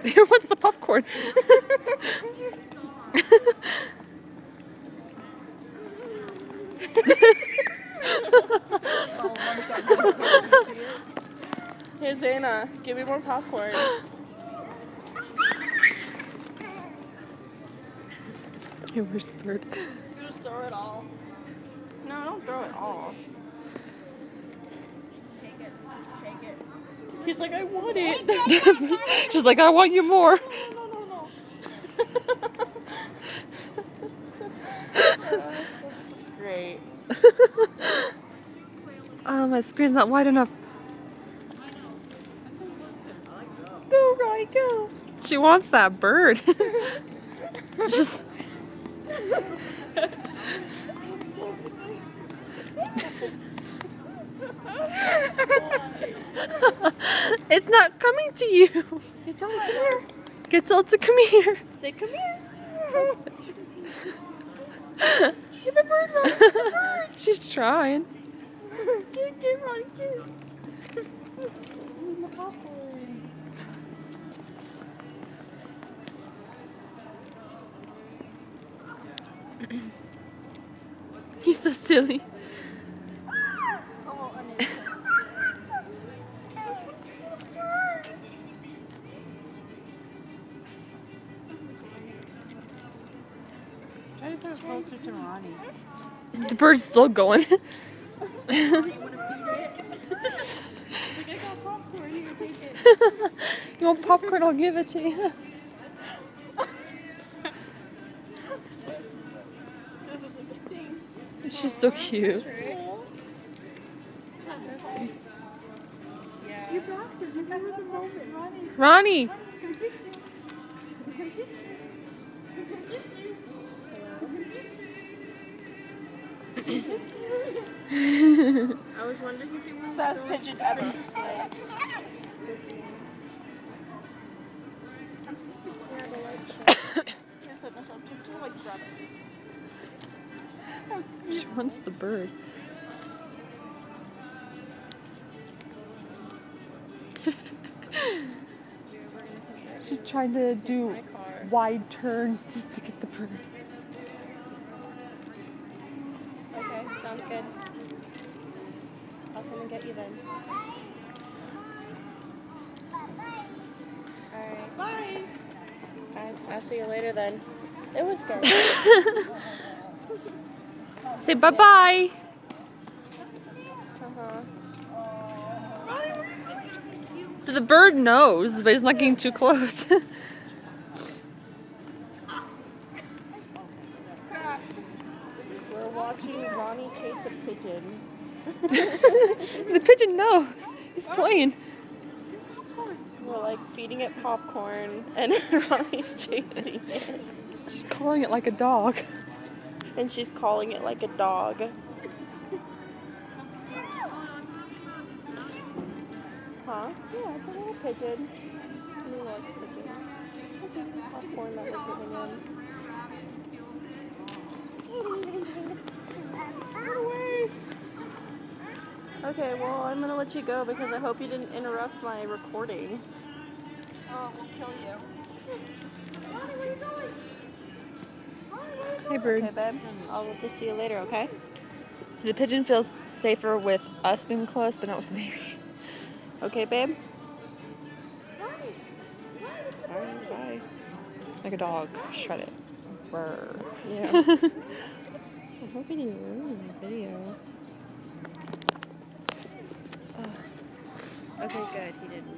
Here, what's the popcorn? Hey, Zayna, give me more popcorn. Here, where's the bird? You just throw it all. No, don't throw it all. Take it. Take it. He's like, I want it. She's like, I want you more. No. That's great. Oh, my screen's not wide enough. Go, Ronnie, go. She wants that bird. Just. It's not coming to you. Get Zelda, come here. Get Zelda to come here. Say, come here. Get the bird, Ronnie. Get the bird. She's trying. Get Ronnie, get. The popcorn. He's so silly. Oh, amazing. Try to get closer to Ronnie. The bird's still going. You want to feed it? She's like, I got popcorn, you can take it. You want popcorn? I'll give it to you. This is a good thing. She's so cute. Yeah. You bastard, you remember the moment, Ronnie. Ronnie! It's gonna get you. It's gonna get you. It's gonna get you. It's gonna get you. I was wondering if you wanted best pigeon ever. Yes, I'm like grab it. She wants the bird. She's trying to do wide turns just to get the bird. Okay, sounds good. I'll come and get you then. Alright. Bye. I'll see you later then. It was good. Say bye-bye. Uh-huh. So the bird knows, but he's not getting too close. We're watching Ronnie chase a pigeon. The pigeon knows. He's playing. We're like feeding it popcorn and Ronnie's chasing it. She's calling it like a dog. And she's calling it like a dog. Huh? Yeah, it's a little pigeon. A little pigeon. It's eating popcorn that was sitting in. Get away! Okay, well, I'm gonna let you go because I hope you didn't interrupt my recording. Oh, we'll kill you. Ronnie, where are you going? Hey, bird. Okay, babe. I'll just see you later, okay? So the pigeon feels safer with us being close, but not with the baby. Okay, babe? Alright, bye. Like a dog. Shred it. Brr. Yeah. I hope you didn't ruin the video. Okay, good. He didn't.